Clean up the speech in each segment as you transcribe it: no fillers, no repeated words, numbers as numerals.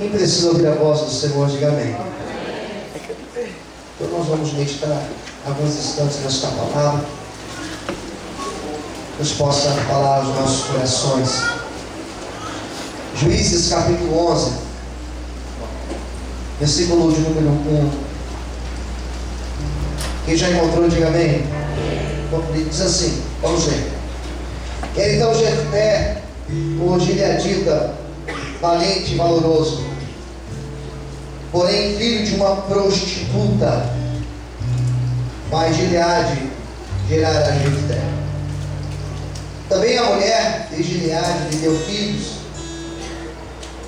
Quem precisa ouvir a voz do Senhor, diga amém. Então nós vamos meditar alguns instantes nesta palavra. Deus possa falar aos nossos corações. Juízes capítulo 11, versículo de número 1. Quem já encontrou, diga amém. Ele diz assim, vamos ver. Então Jefté, o gileadita, valente e valoroso, porém filho de uma prostituta, mas Gileade gerará Jefté. Também a mulher de Gileade lhe deu filhos,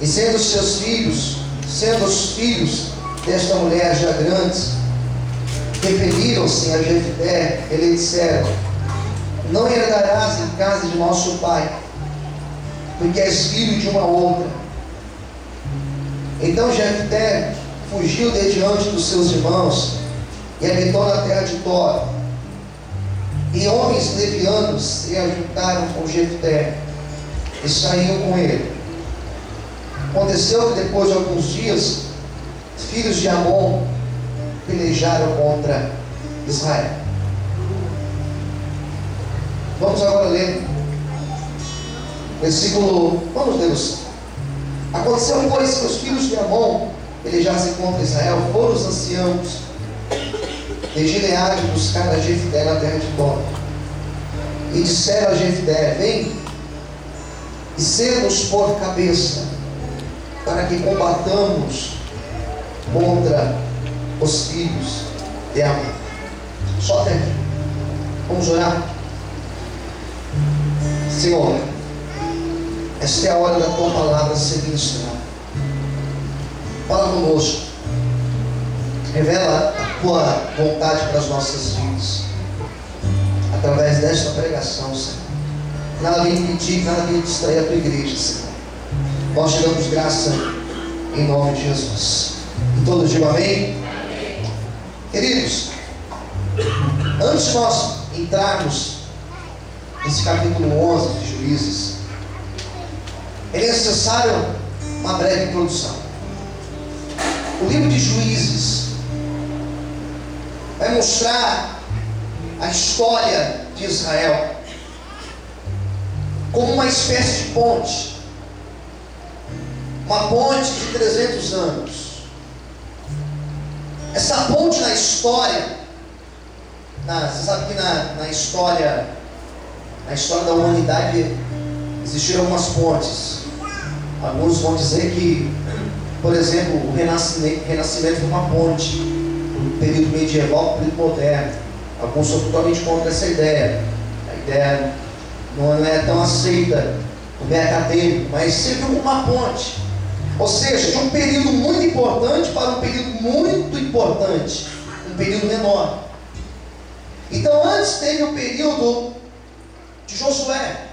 e sendo os filhos desta mulher já grandes, referiram-se a Jefté e lhe disseram: não herdarás em casa de nosso pai, porque és filho de uma outra. Então Jefté fugiu de diante dos seus irmãos e habitou na terra de Tor. E homens levianos se ajuntaram com Jefté e saíram com ele. Aconteceu que depois de alguns dias, filhos de Amon pelejaram contra Israel. Vamos agora ler versículo, vamos ler os. Aconteceu, pois, que os filhos de Amon pelejassem contra Israel, foram os anciãos de Gileade buscar a Jefté na terra de Tor. E disseram a Jefté: vem e sê-nos por cabeça, para que combatamos contra os filhos de Amon. Só até aqui. Vamos orar. Senhor, esta é a hora da tua palavra ser ministrada. Fala conosco. Revela a tua vontade para as nossas vidas, através desta pregação, Senhor. Nada vem impedir, nada vem distrair a tua igreja, Senhor. Nós te damos graça em nome de Jesus. E todos digam amém? Amém. Queridos, antes de nós entrarmos nesse capítulo 11 de Juízes, é necessário uma breve introdução. O livro de Juízes vai mostrar a história de Israel como uma espécie de ponte, uma ponte de 300 anos. Essa ponte na história, você sabe que na história da humanidade existiram algumas pontes. Alguns vão dizer que, por exemplo, o Renascimento foi uma ponte do período medieval para o período moderno. Alguns são totalmente contra essa ideia. A ideia não é tão aceita no meio acadêmico, mas sempre uma ponte. Ou seja, de um período muito importante para um período muito importante, um período menor. Então antes teve o período de Josué,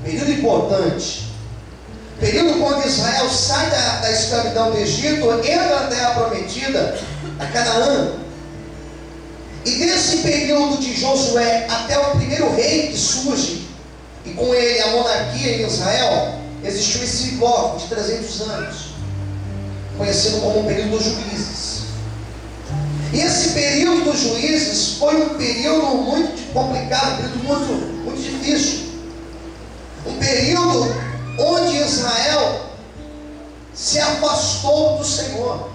período importante, período quando Israel sai da escravidão do Egito, entra na terra prometida, a Canaã. E desse período de Josué até o primeiro rei que surge, e com ele a monarquia em Israel, existiu esse bloco de 300 anos, conhecido como o período dos juízes. E esse período dos juízes foi um período muito complicado, um período muito difícil. Um período onde Israel se afastou do Senhor,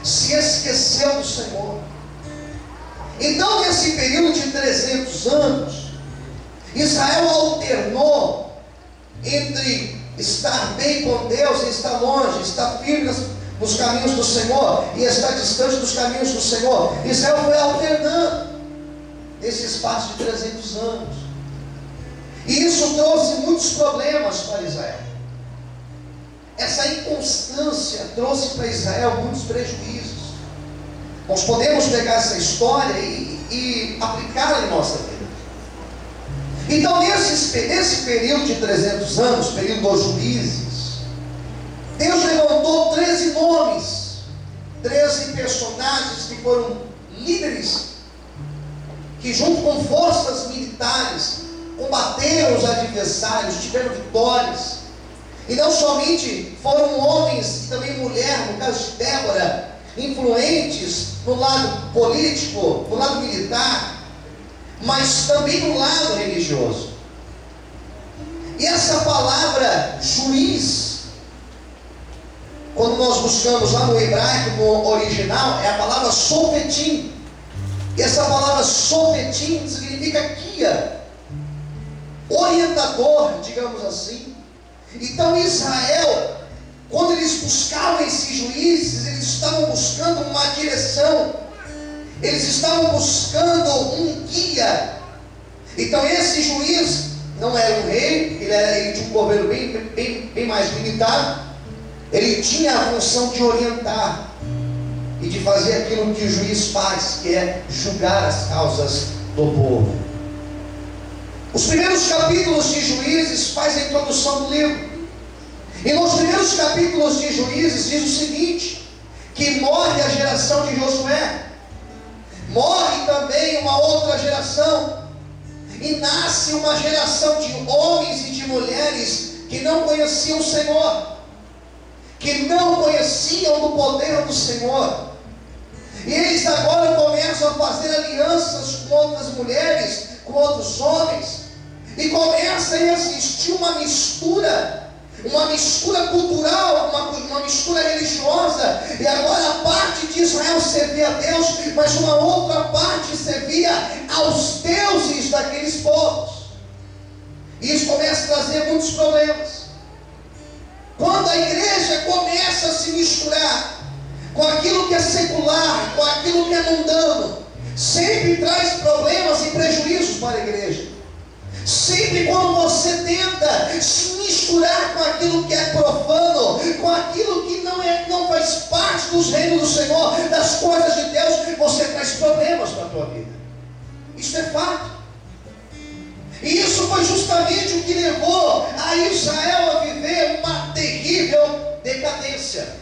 se esqueceu do Senhor. Então, nesse período de 300 anos, Israel alternou entre estar bem com Deus e estar longe, estar firme nos caminhos do Senhor e estar distante dos caminhos do Senhor. Israel foi alternando nesse espaço de 300 anos. E isso trouxe muitos problemas para Israel. Essa inconstância trouxe para Israel muitos prejuízos. Nós podemos pegar essa história e aplicá-la em nossa vida. Então, nesse período de 300 anos, período dos juízes, Deus levantou 13 nomes, 13 personagens que foram líderes, que junto com forças militares combateram os adversários, tiveram vitórias. E não somente foram homens e também mulher, no caso de Débora, influentes no lado político, no lado militar, mas também no lado religioso. E essa palavra juiz, quando nós buscamos lá no hebraico, no original, é a palavra sofetim. E essa palavra sofetim significa guia, orientador, digamos assim. Então Israel, quando eles buscavam esses juízes, eles estavam buscando uma direção, eles estavam buscando um guia. Então esse juiz não era um rei, ele tinha um governo bem mais limitado. Ele tinha a função de orientar e de fazer aquilo que o juiz faz, que é julgar as causas do povo. Os primeiros capítulos de Juízes faz a introdução do livro. E nos primeiros capítulos de Juízes diz o seguinte: que morre a geração de Josué, morre também uma outra geração, e nasce uma geração de homens e de mulheres que não conheciam o Senhor, que não conheciam do poder do Senhor. E eles agora começam a fazer alianças com outras mulheres, com outros homens, e começa a existir uma mistura cultural, uma mistura religiosa. E agora a parte de Israel servia a Deus, mas uma outra parte servia aos deuses daqueles povos. E isso começa a trazer muitos problemas. Quando a igreja começa a se misturar com aquilo que é secular, com aquilo que é mundano, sempre traz problemas e prejuízos para a igreja. Sempre quando você tenta se misturar com aquilo que é profano, com aquilo que não faz parte dos reinos do Senhor, das coisas de Deus, você traz problemas para a tua vida. Isso é fato. E isso foi justamente o que levou a Israel a viver uma terrível decadência.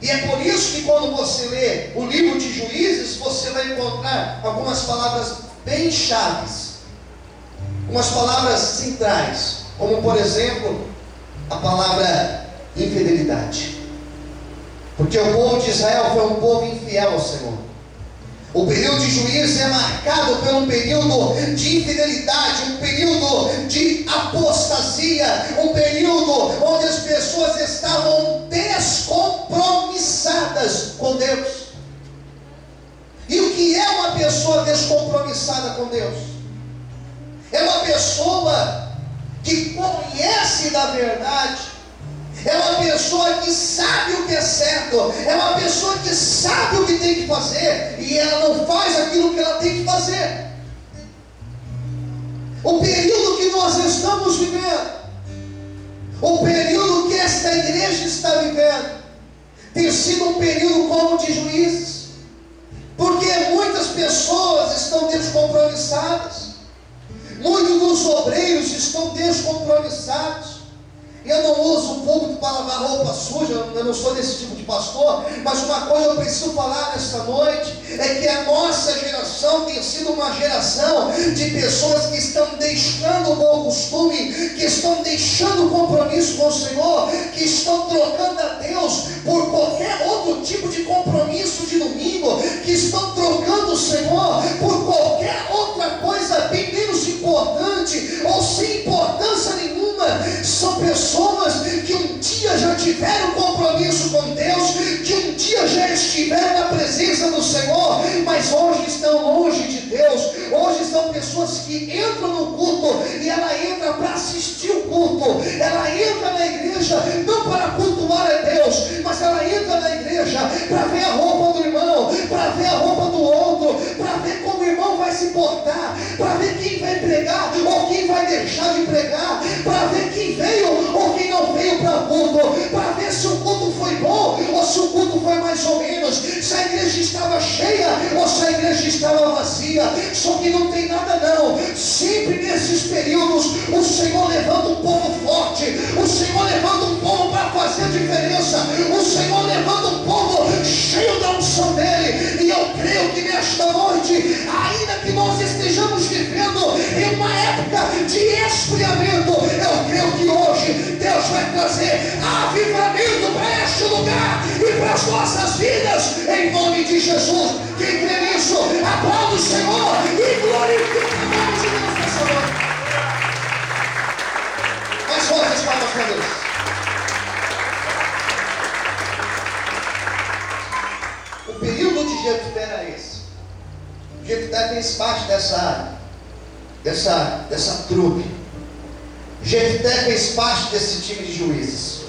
E é por isso que quando você lê o livro de Juízes, você vai encontrar algumas palavras bem chaves, umas palavras centrais, como por exemplo a palavra infidelidade. Porque o povo de Israel foi um povo infiel ao Senhor. O período de Juízes é marcado por um período de infidelidade, um período de apostasia, um período onde as pessoas estavam descompromissadas com Deus. E o que é uma pessoa descompromissada com Deus? É uma pessoa que conhece da verdade, é uma pessoa que sabe o que é certo, é uma pessoa que sabe o que tem que fazer, e ela não faz aquilo que ela tem que fazer. O período que nós estamos vivendo, o período que esta igreja está vivendo, tem sido um período como de Juízes, porque muitas pessoas estão descompromissadas, muitos dos obreiros estão descompromissados. Eu não uso o púlpito para lavar roupa suja, eu não sou desse tipo de pastor, mas uma coisa eu preciso falar nesta noite, é que a nossa geração tem sido uma geração de pessoas que estão deixando o bom costume, que estão deixando o compromisso com o Senhor, que estão trocando a Deus por qualquer outro tipo de compromisso de domingo, que estão trocando o Senhor por qualquer outra coisa bem menos importante, ou sem importância nenhuma. São pessoas que um dia já tiveram compromisso com Deus, que um dia já estiveram na presença do Senhor, mas hoje estão longe de Deus. Hoje são pessoas que entram no culto e ela entra para assistir o culto, ela entra na igreja não para cultuar a Deus, mas ela entra na igreja para ver a roupa do irmão, para ver a roupa do outro, para ver como o irmão vai se portar, para ver quem vai pregar ou quem vai deixar de pregar, para ver quem veio ou quem não veio para o culto, para ver se o culto foi bom ou se o culto foi mais ou menos, se a igreja estava cheia ou se a igreja estava vazia. Só que não tem nada não. Sempre nesses períodos o Senhor levanta um povo forte, o Senhor levanta um povo para fazer a diferença, o Senhor levanta um povo cheio da unção dele. E eu creio que nesta noite, ainda que nós estejamos vivendo em uma época de esfriamento, eu creio que hoje Deus trazer avivamento para este lugar e para as nossas vidas, em nome de Jesus. Quem crê nisso, aplauda o Senhor e glorifica o nome de Deus nessa noite. Mais forte as palmas para Deus. O período de Jefté era esse. Jefté fez parte dessa trupe. Jefté fez parte desse time de juízes.